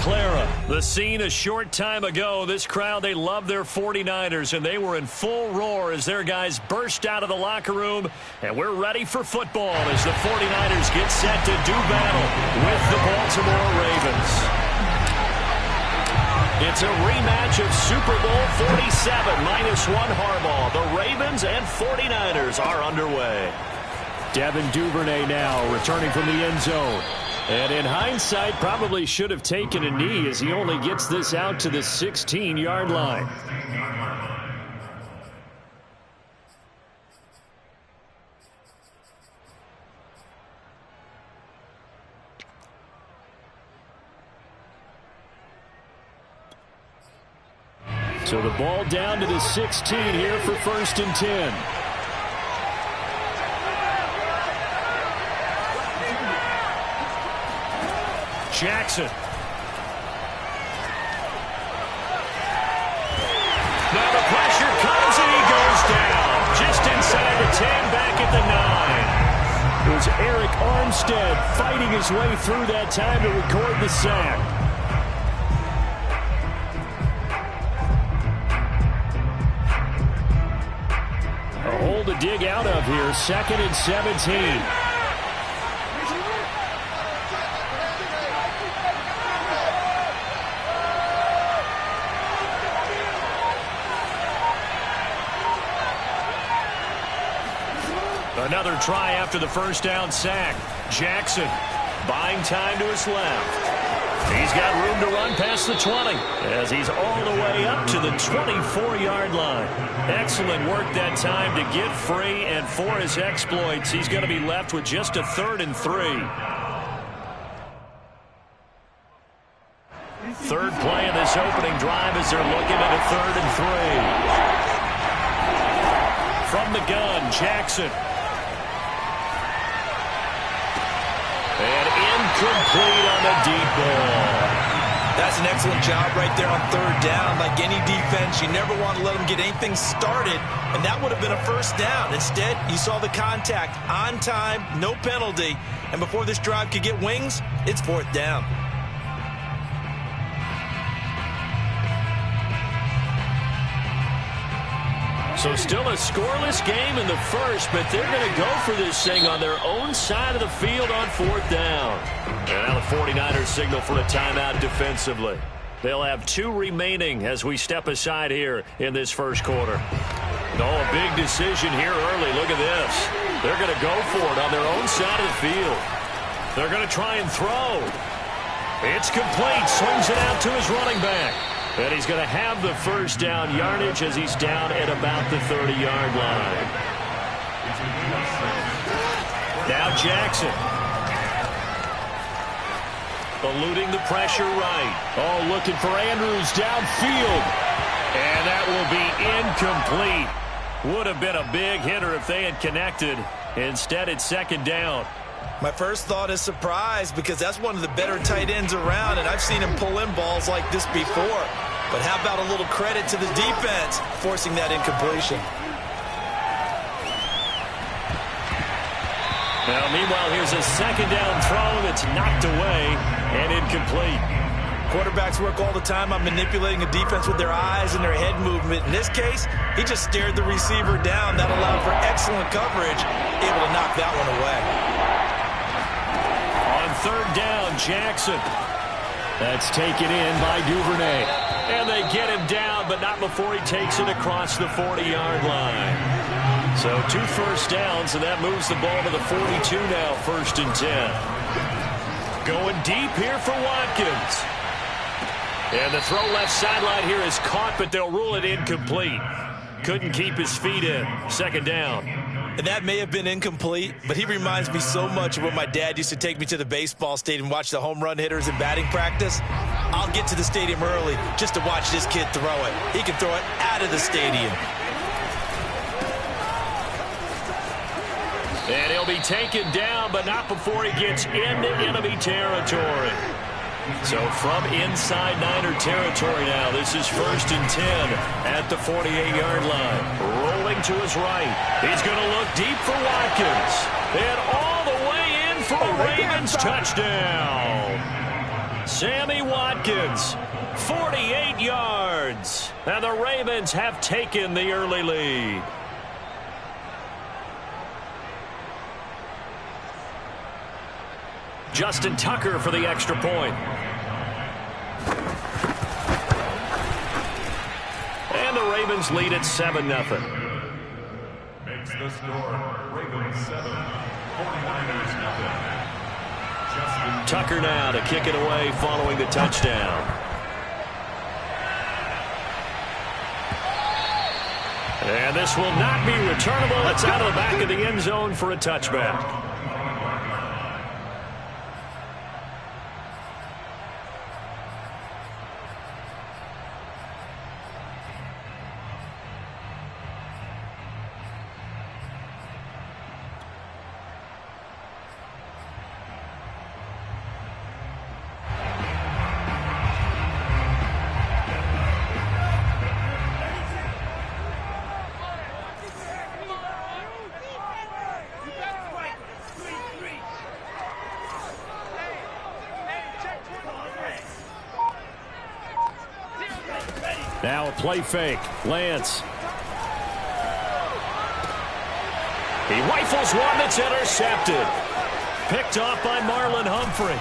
Clara. The scene a short time ago. This crowd, they love their 49ers, and they were in full roar as their guys burst out of the locker room. And we're ready for football as the 49ers get set to do battle with the Baltimore Ravens. It's a rematch of Super Bowl 47, -1 Harbaugh. The Ravens and 49ers are underway. Devin Duvernay now returning from the end zone. And in hindsight, probably should have taken a knee as he only gets this out to the 16-yard line. So the ball down to the 16 here for 1st and 10. Jackson. Now the pressure comes and he goes down. Just inside the 10, back at the 9. It was Eric Armstead fighting his way through that time to record the sack. A hole to dig out of here. 2nd and 17. Another try after the first down sack. Jackson buying time to his left. He's got room to run past the 20 as he's all the way up to the 24-yard line. Excellent work that time to get free, and for his exploits, he's going to be left with just a 3rd and 3. Third play of this opening drive as they're looking at a 3rd and 3. From the gun, Jackson. And incomplete on the deep ball. That's an excellent job right there on 3rd down. Like any defense, you never want to let them get anything started, and that would have been a 1st down. Instead, you saw the contact on time, no penalty, and before this drive could get wings, it's 4th down. So still a scoreless game in the first, but they're going to go for this thing on their own side of the field on 4th down. And now the 49ers signal for a timeout defensively. They'll have 2 remaining as we step aside here in this first quarter. Oh, a big decision here early. Look at this. They're going to go for it on their own side of the field. They're going to try and throw. It's complete. Swings it out to his running back. And he's going to have the 1st down yardage as he's down at about the 30-yard line. Now Jackson. Eluding the pressure right. Oh, looking for Andrews downfield. And that will be incomplete. Would have been a big hitter if they had connected. Instead, it's 2nd down. My first thought is surprise, because that's one of the better tight ends around, and I've seen him pull in balls like this before. But how about a little credit to the defense forcing that incompletion? Now, meanwhile, here's a 2nd down throw that's knocked away and incomplete. Quarterbacks work all the time on manipulating a defense with their eyes and their head movement. In this case, he just stared the receiver down. That allowed for excellent coverage, able to knock that one away. On 3rd down, Jackson. That's taken in by Duvernay. And they get him down, but not before he takes it across the 40-yard line. So 2 first downs, and that moves the ball to the 42 now, 1st and 10. Going deep here for Watkins. And the throw left sideline here is caught, but they'll rule it incomplete. Couldn't keep his feet in. 2nd down. And that may have been incomplete, but he reminds me so much of when my dad used to take me to the baseball stadium and watch the home run hitters in batting practice. I'll get to the stadium early just to watch this kid throw it. He can throw it out of the stadium. And he'll be taken down, but not before he gets into enemy territory. So from inside Niner territory now, this is 1st and 10 at the 48-yard line. Rolling to his right. He's going to look deep for Watkins. And all the way in for a Ravens touchdown. Sammy Watkins, 48 yards. And the Ravens have taken the early lead. Justin Tucker for the extra point. And the Ravens lead at 7-0. Makes the score Ravens 7, 49ers 0. Tucker now to kick it away following the touchdown. And this will not be returnable. It's out of the back of the end zone for a touchback. Now a play fake. Lance. He rifles one that's intercepted. Picked off by Marlon Humphrey.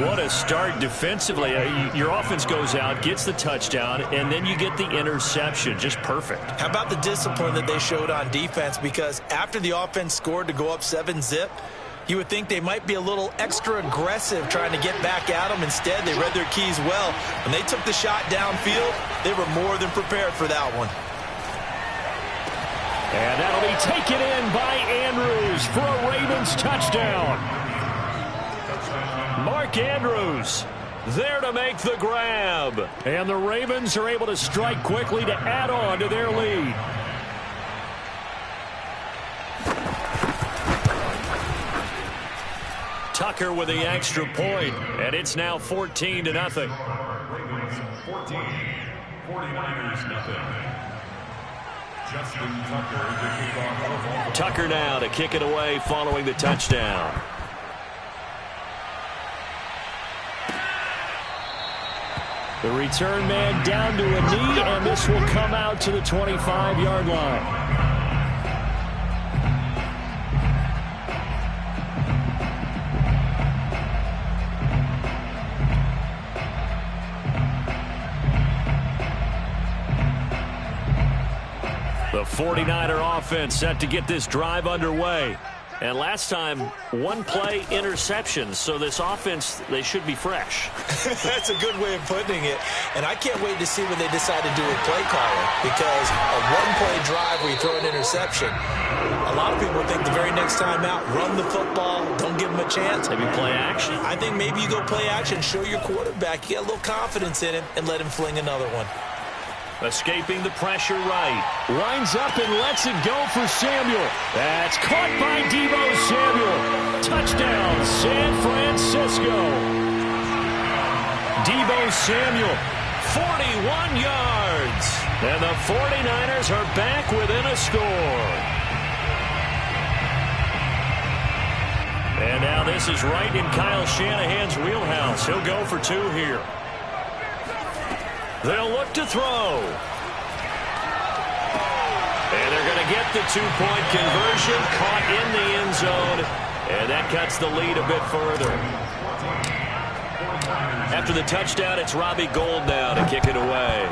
What a start defensively. Your offense goes out, gets the touchdown, and then you get the interception. Just perfect. How about the discipline that they showed on defense? Because after the offense scored to go up 7-0, you would think they might be a little extra aggressive trying to get back at them. Instead, they read their keys well. When they took the shot downfield, they were more than prepared for that one. And that'll be taken in by Andrews for a Ravens touchdown. Mark Andrews there to make the grab. And the Ravens are able to strike quickly to add on to their lead. Tucker with the extra point, and it's now 14-0. Ravens 14, 49ers 0. Justin Tucker to kick off. Tucker now to kick it away following the touchdown. The return man down to a knee, and this will come out to the 25-yard line. The 49er offense set to get this drive underway. And last time, one play interception. So this offense, they should be fresh. That's a good way of putting it. And I can't wait to see what they decide to do with play calling. Because a one-play drive where you throw an interception, a lot of people think the very next time out, run the football, don't give them a chance. Maybe play action. I think maybe you go play action, show your quarterback, you get a little confidence in him, and let him fling another one. Escaping the pressure right. Lines up and lets it go for Samuel. That's caught by Deebo Samuel. Touchdown, San Francisco. Deebo Samuel, 41 yards. And the 49ers are back within a score. And now this is right in Kyle Shanahan's wheelhouse. He'll go for two here. They'll look to throw. And they're going to get the two-point conversion, caught in the end zone, and that cuts the lead a bit further. After the touchdown, it's Robbie Gould now to kick it away.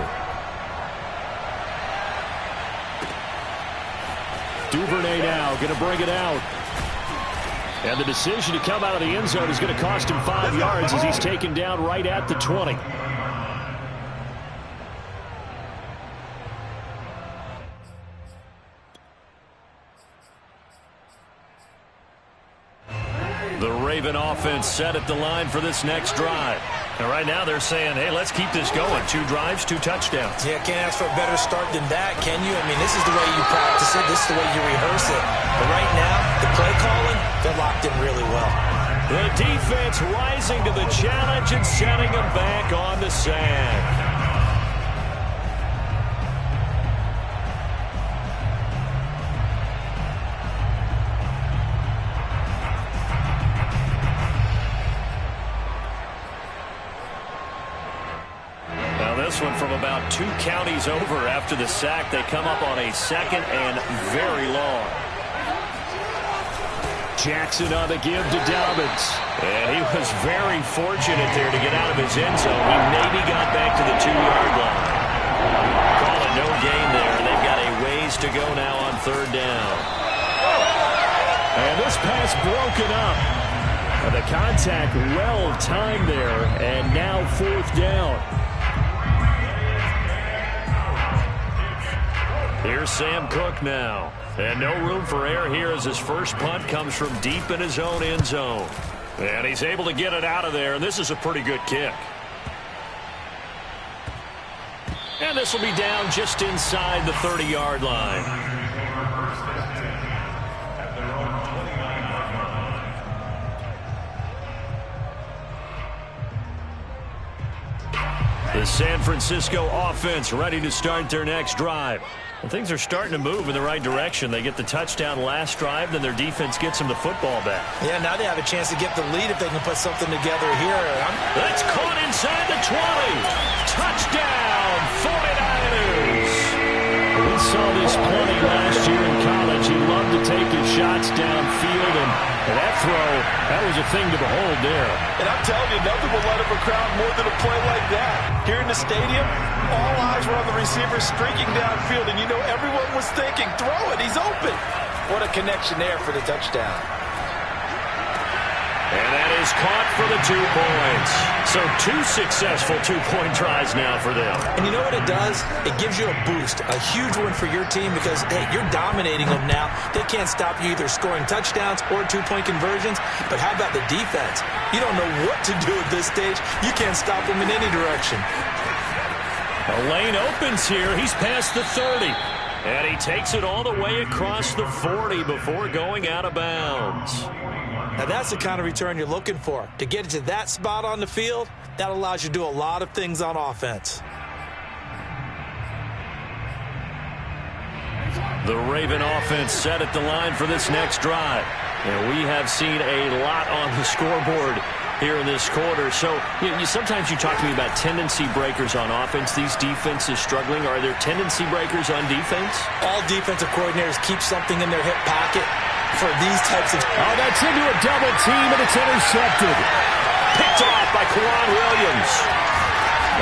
Duvernay now going to bring it out. And the decision to come out of the end zone is going to cost him 5 yards as he's taken down right at the 20. The Raven offense set at the line for this next drive. And right now they're saying, hey, let's keep this going. 2 drives, 2 touchdowns. Yeah, can't ask for a better start than that, can you? I mean, this is the way you practice it. This is the way you rehearse it. But right now, the play calling, they're locked in really well. The defense rising to the challenge and setting them back on the sand. this one from about 2 counties over after the sack. They come up on a 2nd and very long. Jackson on the give to Dobbins. And he was very fortunate there to get out of his end zone. He maybe got back to the 2-yard line. Call it no gain there. They've got a ways to go now on 3rd down. And this pass broken up. The contact well timed there, and now 4th down. Here's Sam Cook now. And no room for error here as his first punt comes from deep in his own end zone. And he's able to get it out of there, and this is a pretty good kick. And this will be down just inside the 30-yard line. The San Francisco offense ready to start their next drive. And things are starting to move in the right direction. They get the touchdown last drive, then their defense gets them the football back. Yeah, now they have a chance to get the lead if they can put something together here. That's caught inside the 20. Touchdown, 49ers. We saw this plenty last year in college. He loved to take his shots downfield, and that throw, that was a thing to behold there. And I'm telling you, nothing will let up a crowd more than a play like that. Here in the stadium, all eyes were on the receiver streaking downfield, and you know everyone was thinking, throw it, he's open. What a connection there for the touchdown. And that is caught for the 2 points. So 2 successful 2-point tries now for them. And you know what it does? It gives you a boost, a huge one for your team because, hey, you're dominating them now. They can't stop you either scoring touchdowns or 2-point conversions. But how about the defense? You don't know what to do at this stage. You can't stop them in any direction. The lane opens here. He's past the 30. And he takes it all the way across the 40 before going out of bounds. Now that's the kind of return you're looking for. To get it to that spot on the field, that allows you to do a lot of things on offense. The Raven offense set at the line for this next drive. And we have seen a lot on the scoreboard here in this quarter. So sometimes you talk to me about tendency breakers on offense. These defenses struggling. Are there tendency breakers on defense? All defensive coordinators keep something in their hip pocket for these types of... Oh, that's into a double team, and it's intercepted. Picked off by Kwan Williams.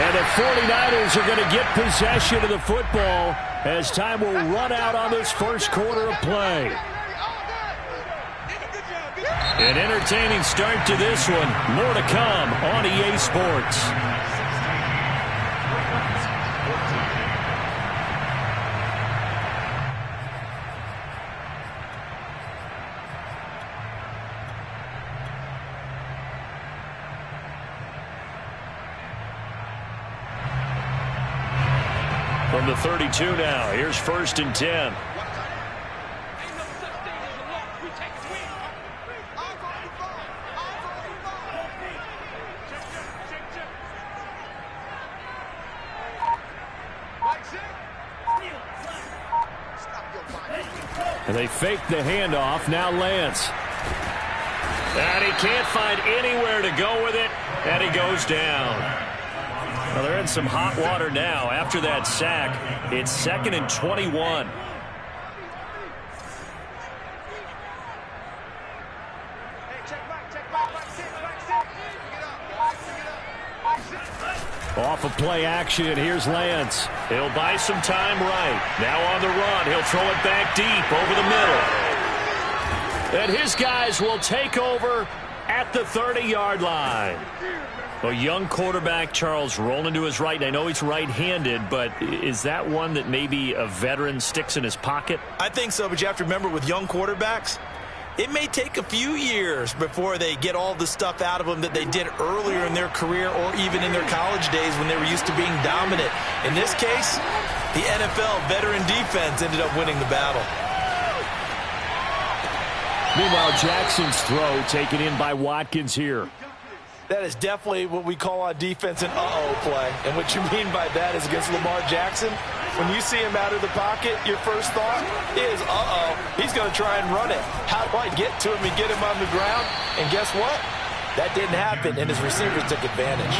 And the 49ers are going to get possession of the football as time will run out on this first quarter of play. An entertaining start to this one. More to come on EA Sports. From the 32 now, here's 1st and 10. And they fake the handoff. Now Lance. And he can't find anywhere to go with it, and he goes down. Well, they're in some hot water now after that sack. It's 2nd and 21. Off of play action, here's Lance. He'll buy some time right. Now on the run, he'll throw it back deep over the middle. And his guys will take over at the 30-yard line. A young quarterback, Charles, rolling to his right. And I know he's right-handed, but is that one that maybe a veteran sticks in his pocket? I think so, but you have to remember with young quarterbacks, it may take a few years before they get all the stuff out of them that they did earlier in their career or even in their college days when they were used to being dominant. In this case, the NFL veteran defense ended up winning the battle. Meanwhile, Jackson's throw taken in by Watkins here. That is definitely what we call on defense an uh-oh play. And what you mean by that is against Lamar Jackson, when you see him out of the pocket, your first thought is, uh-oh, he's going to try and run it. How do I get to him and get him on the ground? And guess what? That didn't happen, and his receivers took advantage.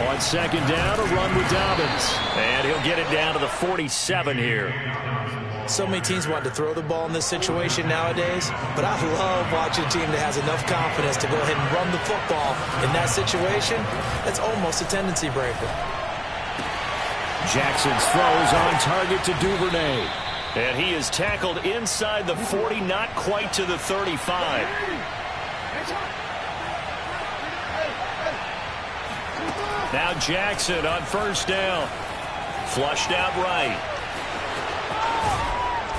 On second down, a run with Dobbins. And he'll get it down to the 47 here. So many teams want to throw the ball in this situation nowadays, but I love watching a team that has enough confidence to go ahead and run the football in that situation. That's almost a tendency breaker. Jackson's throws on target to Duvernay. And he is tackled inside the 40, not quite to the 35. Now Jackson on first down. Flushed out right.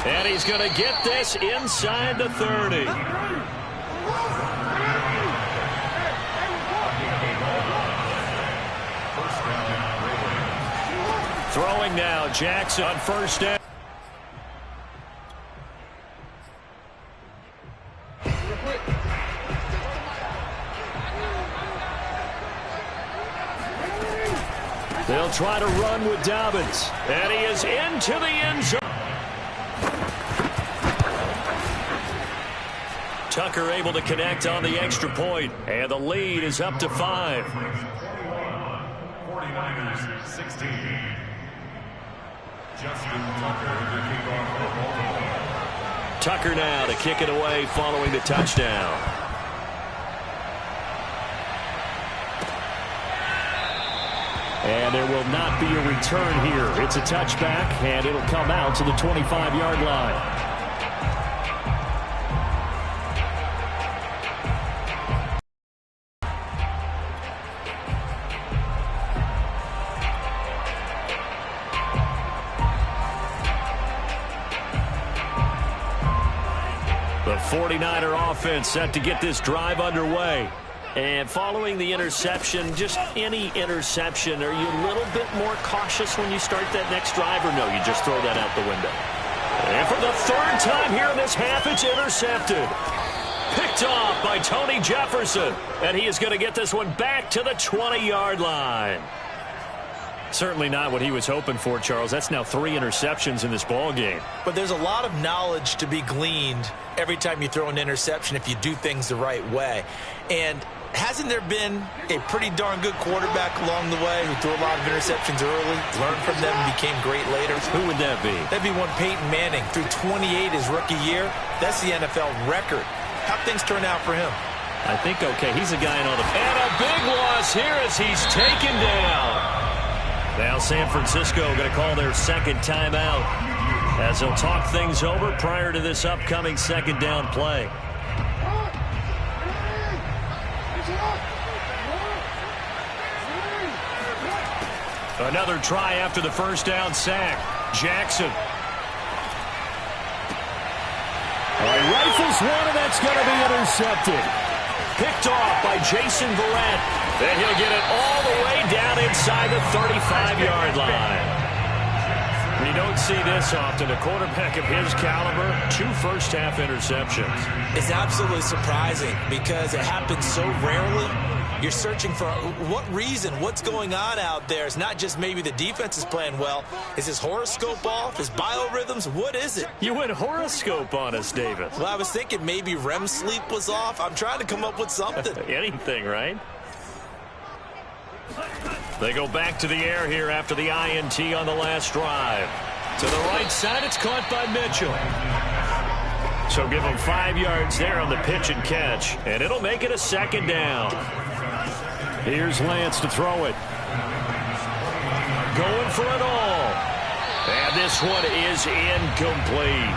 And he's going to get this inside the 30. Throwing now, Jackson on first down. They'll try to run with Dobbins. And he is into the end zone. Tucker able to connect on the extra point. And the lead is up to 5. 49ers 16. Justin Tucker to kick off for Baltimore. Tucker now to kick it away following the touchdown. And there will not be a return here. It's a touchback, and it'll come out to the 25-yard line. The 49er offense set to get this drive underway. And following the interception, just any interception, are you a little bit more cautious when you start that next drive, or no, you just throw that out the window? And for the third time here in this half, it's intercepted. Picked off by Tony Jefferson. And he is going to get this one back to the 20-yard line. Certainly not what he was hoping for, Charles. That's now 3 interceptions in this ball game. But there's a lot of knowledge to be gleaned every time you throw an interception if you do things the right way. And hasn't there been a pretty darn good quarterback along the way who threw a lot of interceptions early, learned from them, and became great later? Who would that be? That'd be one Peyton Manning. Threw 28 his rookie year. That's the NFL record. How'd things turn out for him? I think okay. He's a guy in all the... And a big loss here as he's taken down. Now San Francisco going to call their second timeout as they'll talk things over prior to this upcoming second down play. Another try after the first down sack. Jackson. Rifles one, and that's going to be intercepted. Picked off by Jason Verrett. Then he'll get it all the way down inside the 35-yard line. We don't see this often. A quarterback of his caliber, 2 first-half interceptions. It's absolutely surprising because it happens so rarely. You're searching for what reason, what's going on out there. It's not just maybe the defense is playing well. Is his horoscope off? His biorhythms? What is it? You went horoscope on us, David. Well, I was thinking maybe REM sleep was off. I'm trying to come up with something. Anything, right? They go back to the air here after the INT on the last drive. To the right side, it's caught by Mitchell. So give him 5 yards there on the pitch and catch, and it'll make it a second down. Here's Lance to throw it. Going for it all. And this one is incomplete.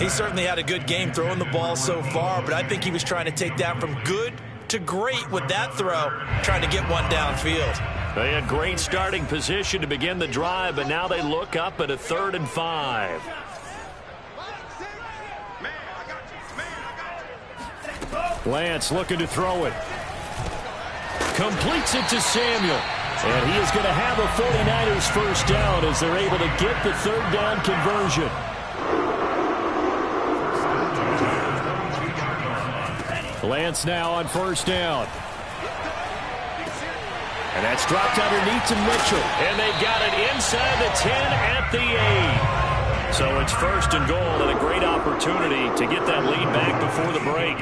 He certainly had a good game throwing the ball so far, but I think he was trying to take that from good to great with that throw, trying to get one downfield. They had great starting position to begin the drive, but now they look up at a 3rd and 5. Lance looking to throw it. Completes it to Samuel. And he is going to have a 49ers first down as they're able to get the 3rd down conversion. Lance now on first down. And that's dropped underneath to Mitchell. And they've got it inside the 10 at the 8. So it's 1st and goal and a great opportunity to get that lead back before the break.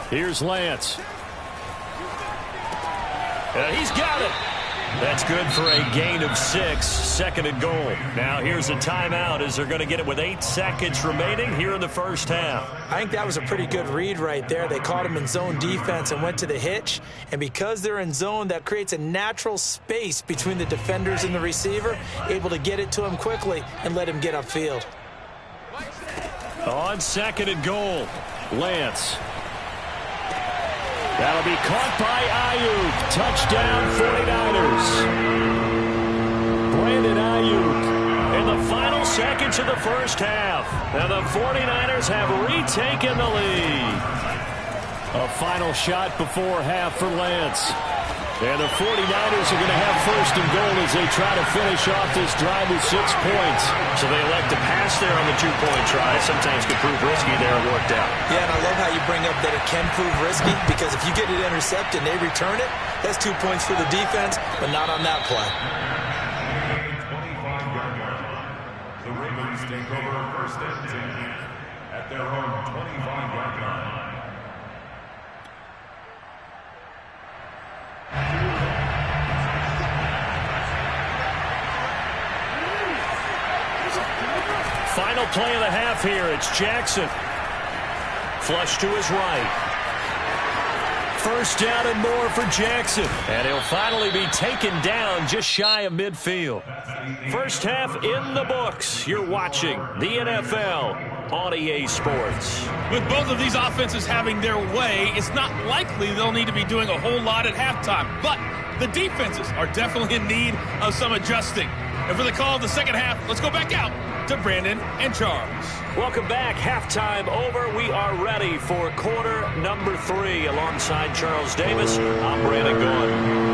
Here's Lance. He's got it. That's good for a gain of 6, second and goal. Now here's a timeout as they're going to get it with 8 seconds remaining here in the first half. I think that was a pretty good read right there. They caught him in zone defense and went to the hitch. And because they're in zone, that creates a natural space between the defenders and the receiver, able to get it to him quickly and let him get upfield. On second and goal, Lance. That'll be caught by Ayuk. Touchdown, 49ers. Brandon Ayuk in the final seconds of the first half. And the 49ers have retaken the lead. A final shot before half for Lance. And the 49ers are going to have first and goal as they try to finish off this drive with 6 points. So they elect to pass there on the 2-point try. Sometimes can prove risky there. It worked out. Yeah, and I love how you bring up that it can prove risky, because if you get it intercepted and they return it, that's 2 points for the defense, but not on that play. 25-yard line. The Ravens take over first and 10 at their own 25-yard line. Final play of the half here. It's Jackson. Flush to his right. First down and more for Jackson. And he'll finally be taken down just shy of midfield. First half in the books. You're watching the NFL on EA Sports. With both of these offenses having their way, it's not likely they'll need to be doing a whole lot at halftime. But the defenses are definitely in need of some adjusting. And for the call of the second half, let's go back out to Brandon and Charles. Welcome back. Halftime over. We are ready for quarter number 3. Alongside Charles Davis, I'm Brandon Gaudin.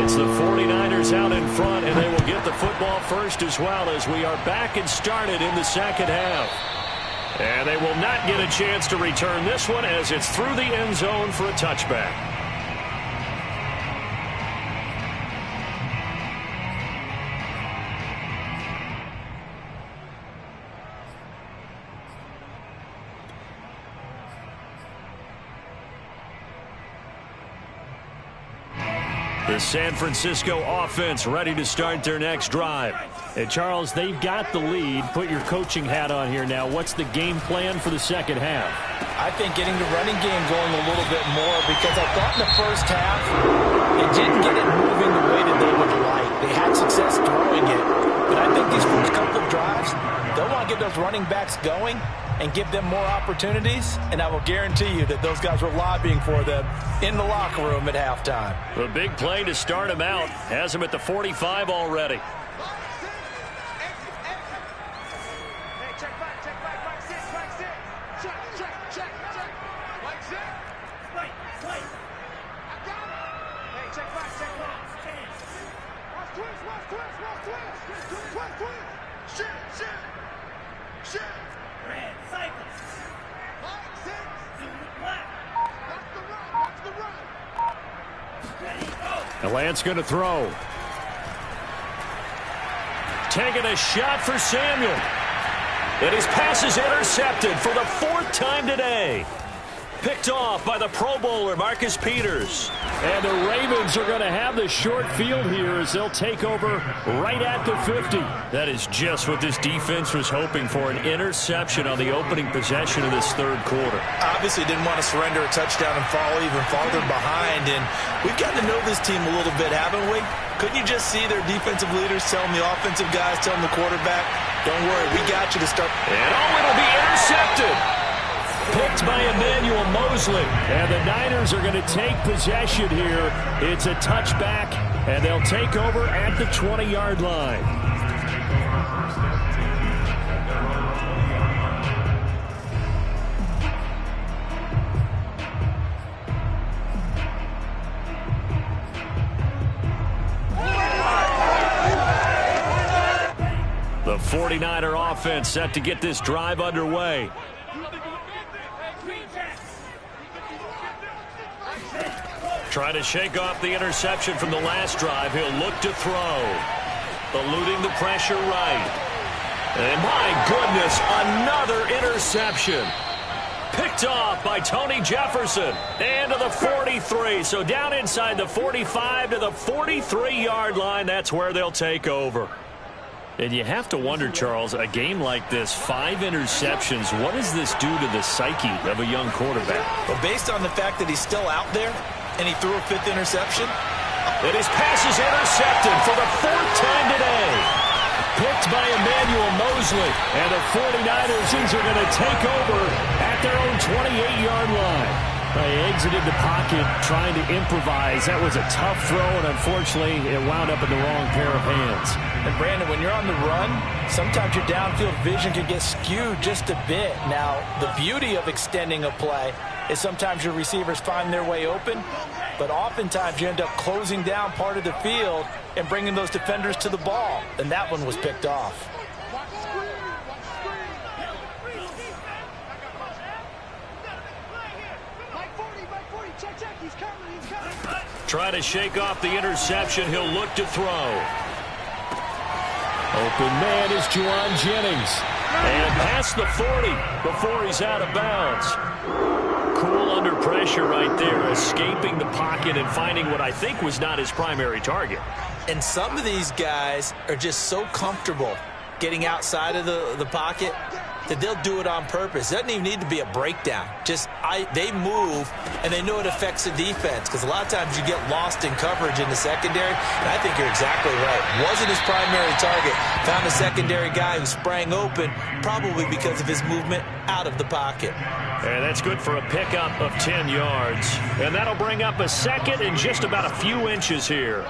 It's the 49ers out in front, and they will get the football first as well, as we are back and started in the second half. And they will not get a chance to return this one, as it's through the end zone for a touchback. The San Francisco offense ready to start their next drive. And Charles, they've got the lead. Put your coaching hat on here now. What's the game plan for the second half? I think getting the running game going a little bit more, because I thought in the first half they didn't get it moving the way that they would like. They had success throwing it, but I think these first couple of drives, they'll want to get those running backs going and give them more opportunities, and I will guarantee you that those guys were lobbying for them in the locker room at halftime. The big play to start him out has him at the 45 already. And Lance going to throw. Taking a shot for Samuel. And his pass is intercepted for the 4th time today. Picked off by the Pro Bowler, Marcus Peters. And the Ravens are going to have the short field here as they'll take over right at the 50. That is just what this defense was hoping for, an interception on the opening possession of this third quarter. Obviously didn't want to surrender a touchdown and fall even farther behind, and we've gotten to know this team a little bit, haven't we? Couldn't you just see their defensive leaders telling the offensive guys, telling the quarterback, don't worry, we got you to start. And it'll be intercepted. Picked by Emmanuel Mosley. And the Niners are going to take possession here. It's a touchback, and they'll take over at the 20-yard line. The 49er offense set to get this drive underway. Trying to shake off the interception from the last drive. He'll look to throw. Eluding the pressure right. And my goodness, another interception. Picked off by Tony Jefferson. And to the 43. So down inside the 45 to the 43-yard line. That's where they'll take over. And you have to wonder, Charles, a game like this, 5 interceptions, what does this do to the psyche of a young quarterback? Well, based on the fact that he's still out there and he threw a 5th interception. And his pass is intercepted for the 4th time today. Picked by Emmanuel Mosley. And the 49ers are going to take over at their own 28-yard line. They exited the pocket trying to improvise. That was a tough throw, and unfortunately, it wound up in the wrong pair of hands. And, Brandon, when you're on the run, sometimes your downfield vision can get skewed just a bit. Now, the beauty of extending a play is sometimes your receivers find their way open, but oftentimes you end up closing down part of the field and bringing those defenders to the ball, and that one was picked off. Try to shake off the interception. He'll look to throw. Open man is Juwan Jennings. And past the 40 before he's out of bounds. Cool under pressure right there, escaping the pocket and finding what I think was not his primary target. And some of these guys are just so comfortable getting outside of the pocket that they'll do it on purpose. It doesn't even need to be a breakdown. Just they move, and they know it affects the defense, because a lot of times you get lost in coverage in the secondary, and I think you're exactly right. Wasn't his primary target. Found a secondary guy who sprang open, probably because of his movement out of the pocket. And that's good for a pickup of 10 yards. And that'll bring up a 2nd and just about a few inches here.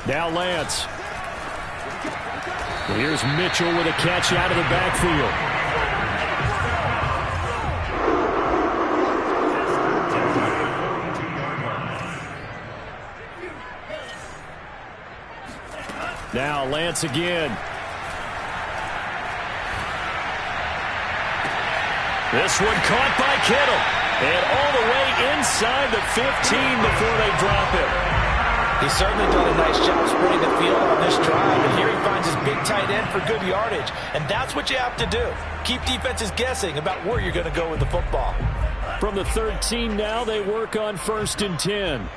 Now Lance. Here's Mitchell with a catch out of the backfield. Now Lance again. This one caught by Kittle. And all the way inside the 15 before they drop it. He's certainly done a nice job spreading the field on this drive, and here he finds his big tight end for good yardage. And that's what you have to do. Keep defenses guessing about where you're going to go with the football. From the 13 now, they work on 1st and 10.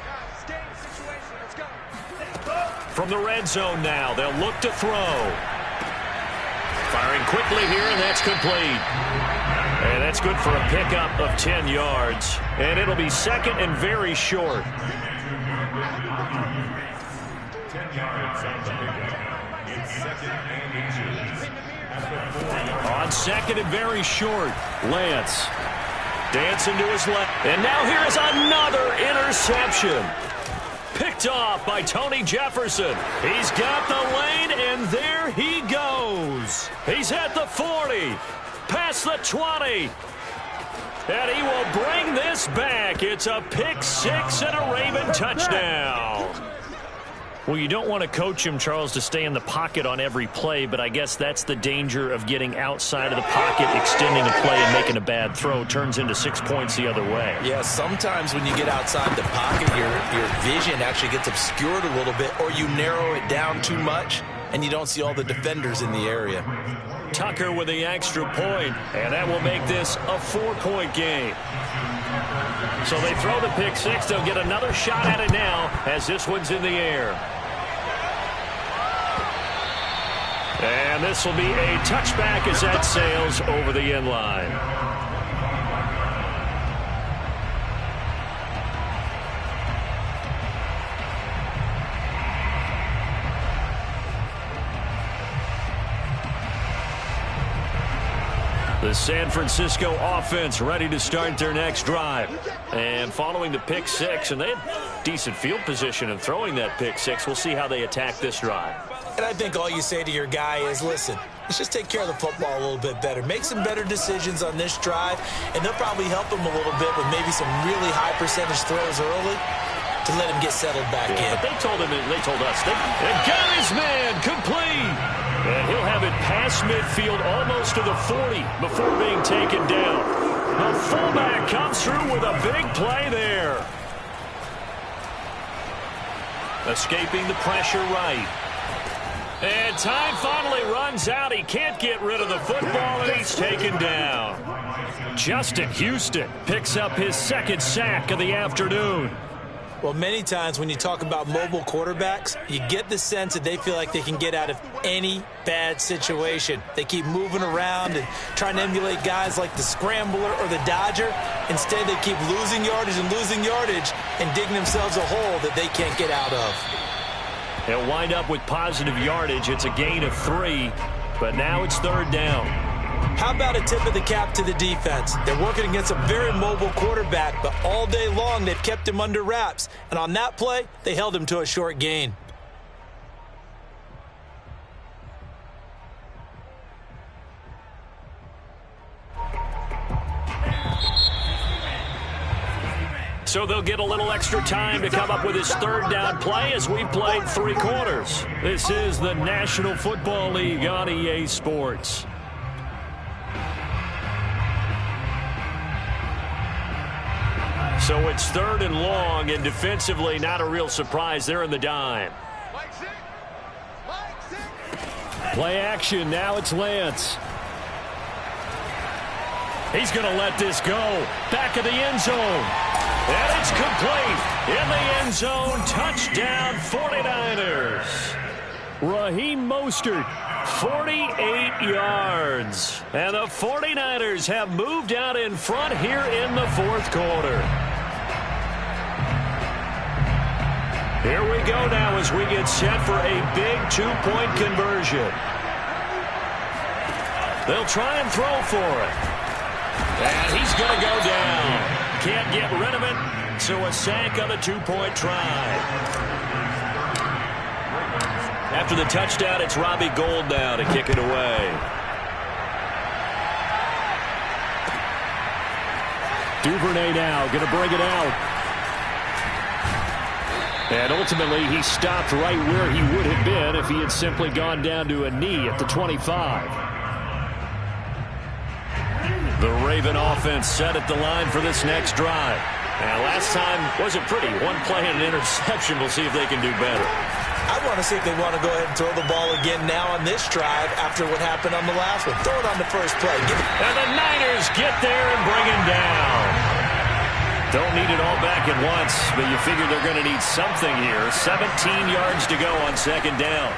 From the red zone now, they'll look to throw. Firing quickly here, and that's complete. And that's good for a pickup of 10 yards. And it'll be 2nd and very short. 10 yards on the pickup. It's 2nd and inches. On 2nd and very short, Lance dancing to his left. And now here is another interception. Picked off by Tony Jefferson. He's got the lane, and there he goes. He's at the 40, past the 20. And he will bring this back. It's a pick 6 and a Raven touchdown. Well, you don't want to coach him, Charles, to stay in the pocket on every play, but I guess that's the danger of getting outside of the pocket, extending a play, and making a bad throw. Turns into 6 points the other way. Yeah, sometimes when you get outside the pocket, your vision actually gets obscured a little bit, or you narrow it down too much, and you don't see all the defenders in the area. Tucker with the extra point, and that will make this a 4-point game. So they throw the pick 6. They'll get another shot at it now as this one's in the air. And this will be a touchback as that sails over the end line. The San Francisco offense ready to start their next drive. And following the pick 6, and they had decent field position in throwing that pick 6. We'll see how they attack this drive. And I think all you say to your guy is, listen, let's just take care of the football a little bit better. Make some better decisions on this drive, and they'll probably help him a little bit with maybe some really high percentage throws early to let him get settled back in. But they told us, they got his man complete. And he'll have it past midfield almost to the 40 before being taken down. The fullback comes through with a big play there. Escaping the pressure right. And time finally runs out. He can't get rid of the football, and he's taken down. Justin Houston picks up his second sack of the afternoon. Well, many times when you talk about mobile quarterbacks, you get the sense that they feel like they can get out of any bad situation. They keep moving around and trying to emulate guys like the Scrambler or the Dodger. Instead, they keep losing yardage and digging themselves a hole that they can't get out of. They'll wind up with positive yardage. It's a gain of 3, but now it's third down. How about a tip of the cap to the defense? They're working against a very mobile quarterback, but all day long they've kept him under wraps. And on that play, they held him to a short gain. So they'll get a little extra time to come up with his third down play as we've played 3 quarters. This is the National Football League on EA Sports. So it's third and long, and defensively not a real surprise. They're in the dime. Play action. Now it's Lance. He's going to let this go. Back of the end zone. And it's complete. In the end zone. Touchdown 49ers. Raheem Mostert, 48 yards. And the 49ers have moved out in front here in the fourth quarter. Here we go now as we get set for a big 2-point conversion. They'll try and throw for it. And he's going to go down. Can't get rid of it, so a sack on the 2-point try. After the touchdown, it's Robbie Gould now to kick it away. Duvernay now going to bring it out. And ultimately, he stopped right where he would have been if he had simply gone down to a knee at the 25. The Raven offense set at the line for this next drive. And last time wasn't pretty. One play and an interception. We'll see if they can do better. I want to see if they want to go ahead and throw the ball again now on this drive after what happened on the last one. Throw it on the first play. And the Niners get there and bring him down. Don't need it all back at once, but you figure they're going to need something here. 17 yards to go on second down.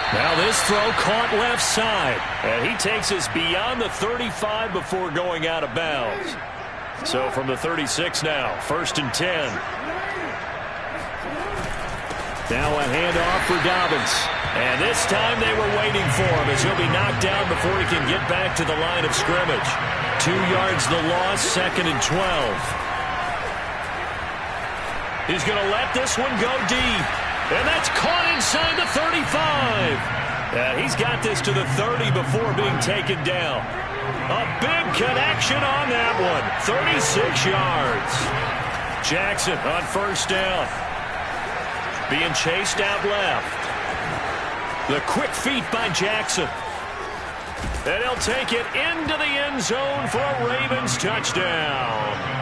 Now this throw caught left side. And he takes us beyond the 35 before going out of bounds. So from the 36 now, 1st and 10. Now a handoff for Dobbins. And this time they were waiting for him as he'll be knocked down before he can get back to the line of scrimmage. 2 yards the loss, 2nd and 12. He's going to let this one go deep. And that's caught inside the 35. And he's got this to the 30 before being taken down. A big connection on that one. 36 yards. Jackson on 1st down. Being chased out left. The quick feet by Jackson. And he'll take it into the end zone for a Ravens touchdown.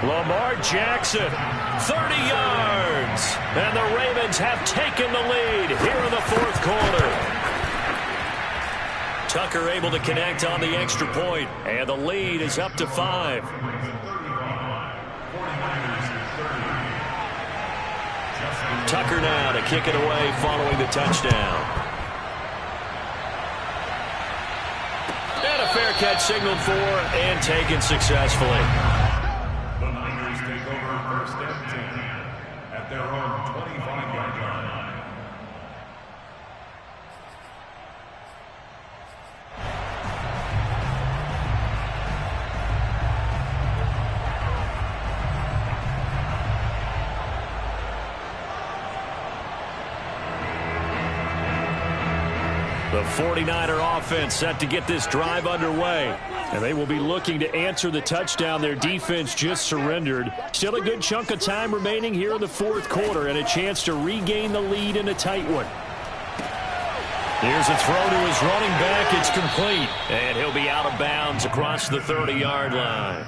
Lamar Jackson, 30 yards. And the Ravens have taken the lead here in the fourth quarter. Tucker able to connect on the extra point, and the lead is up to 5. Tucker now to kick it away following the touchdown. And a fair catch signaled for and taken successfully. The Niners take over 1st and 10 at their own 25-yard line. The 49er offense set to get this drive underway. And they will be looking to answer the touchdown their defense just surrendered. Still a good chunk of time remaining here in the fourth quarter and a chance to regain the lead in a tight one. Here's a throw to his running back. It's complete. And he'll be out of bounds across the 30-yard line.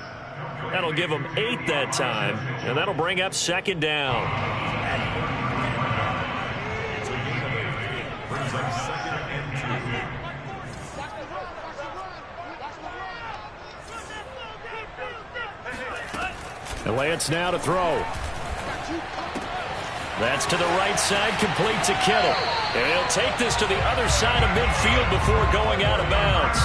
That'll give them 8 that time, and that'll bring up second down. And Lance now to throw. That's to the right side, complete to Kittle. And he'll take this to the other side of midfield before going out of bounds.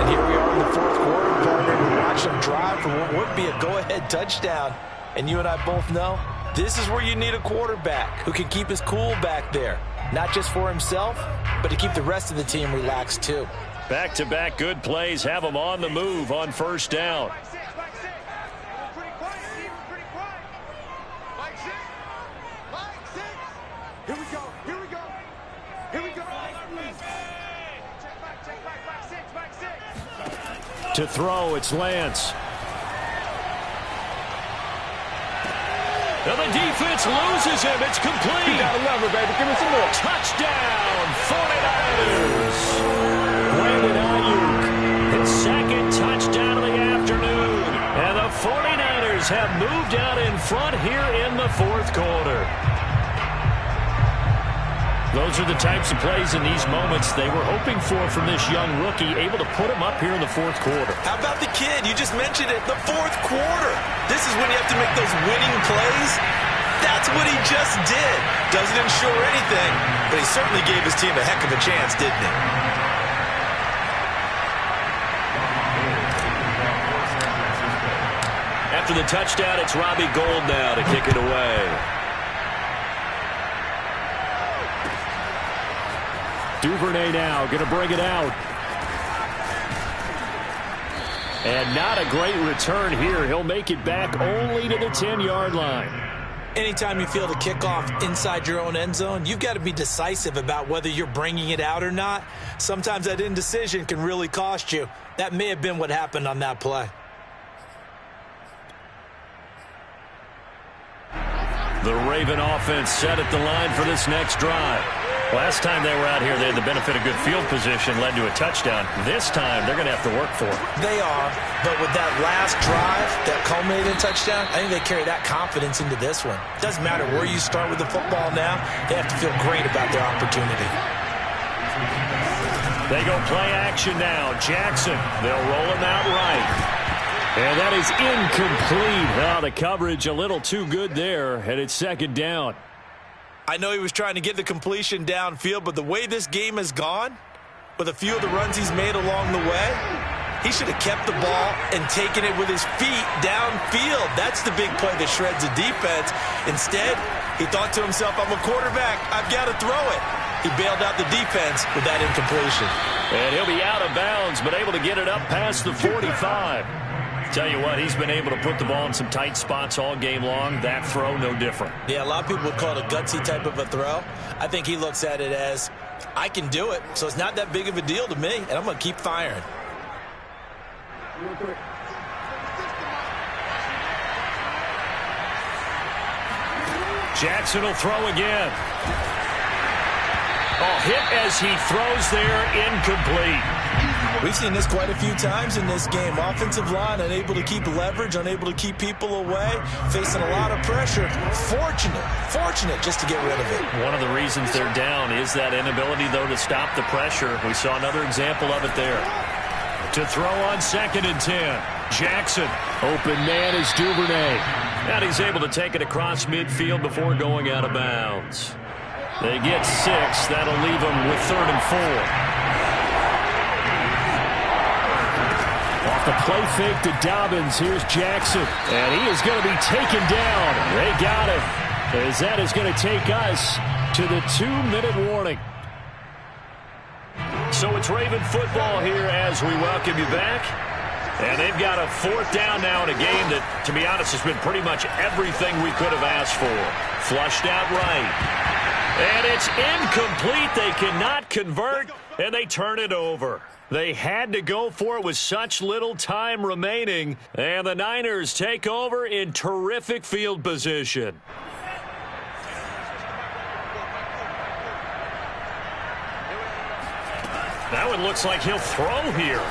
And here we are in the fourth quarter, partner. We watch them drive for what would be a go-ahead touchdown. And you and I both know this is where you need a quarterback who can keep his cool back there. Not just for himself, but to keep the rest of the team relaxed too. Back-to-back good plays have them on the move on first down. To throw, it's Lance. Now the defense loses him. It's complete. You gotta love it, baby. Give me some more. Touchdown, 49ers. Brandon Ayuk, his second touchdown of the afternoon. And the 49ers have moved out in front here in the fourth quarter. Those are the types of plays in these moments they were hoping for from this young rookie, able to put him up here in the fourth quarter. How about the kid? You just mentioned it, the fourth quarter. This is when you have to make those winning plays. That's what he just did. Doesn't ensure anything, but he certainly gave his team a heck of a chance, didn't he? After the touchdown, it's Robbie Gould now to kick it away. Duvernay now going to bring it out. And not a great return here. He'll make it back only to the 10-yard line. Anytime you feel the kickoff inside your own end zone, you've got to be decisive about whether you're bringing it out or not. Sometimes that indecision can really cost you. That may have been what happened on that play. The Raven offense set at the line for this next drive. Last time they were out here, they had the benefit of good field position, led to a touchdown. This time, they're going to have to work for it. They are, but with that last drive that culminated in touchdown, I think they carry that confidence into this one. Doesn't matter where you start with the football now, they have to feel great about their opportunity. They go play action now. Jackson, they'll roll him out right. And that is incomplete. Oh, the coverage a little too good there, and it's second down. I know he was trying to get the completion downfield, but the way this game has gone, with a few of the runs he's made along the way, he should have kept the ball and taken it with his feet downfield. That's the big play that shreds the defense. Instead, he thought to himself, I'm a quarterback. I've got to throw it. He bailed out the defense with that incompletion. And he'll be out of bounds, but able to get it up past the 45. Tell you what, he's been able to put the ball in some tight spots all game long. That throw, no different. Yeah, a lot of people would call it a gutsy type of a throw. I think he looks at it as, I can do it, so it's not that big of a deal to me, and I'm going to keep firing. Jackson will throw again. Oh, hit as he throws there, incomplete. We've seen this quite a few times in this game. Offensive line unable to keep leverage, unable to keep people away, facing a lot of pressure. Fortunate just to get rid of it. One of the reasons they're down is that inability, though, to stop the pressure. We saw another example of it there. To throw on 2nd and 10. Jackson, open man is Duvernay. And he's able to take it across midfield before going out of bounds. They get 6. That'll leave them with 3rd and 4. Off the play fake to Dobbins. Here's Jackson. And he is going to be taken down. They got him. As that is going to take us to the 2-minute warning. So it's Raven football here as we welcome you back. And they've got a 4th down now in a game that, to be honest, has been pretty much everything we could have asked for. Flushed out right. And it's incomplete. They cannot convert, and they turn it over. They had to go for it with such little time remaining, and the Niners take over in terrific field position. That one looks like he'll throw here.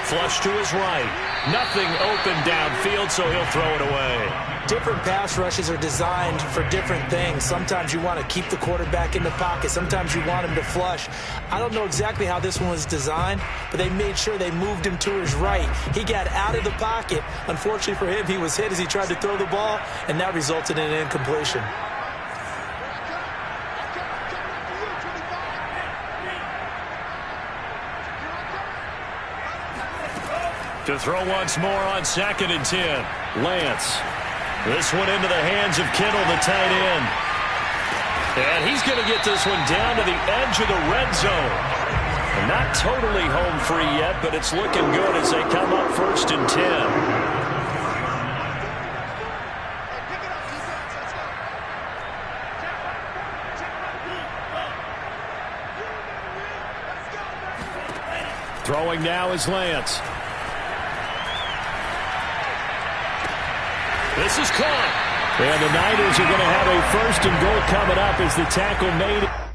Flush to his right. Nothing open downfield, so he'll throw it away. Different pass rushes are designed for different things. Sometimes you want to keep the quarterback in the pocket. Sometimes you want him to flush. I don't know exactly how this one was designed, but they made sure they moved him to his right. He got out of the pocket. Unfortunately for him, he was hit as he tried to throw the ball, and that resulted in an incompletion. To throw once more on 2nd and 10. Lance. This one into the hands of Kittle, the tight end. And he's going to get this one down to the edge of the red zone. And not totally home free yet, but it's looking good as they come up 1st and 10. Throwing now is Lance. This is caught. And the Niners are going to have a 1st and goal coming up as the tackle made.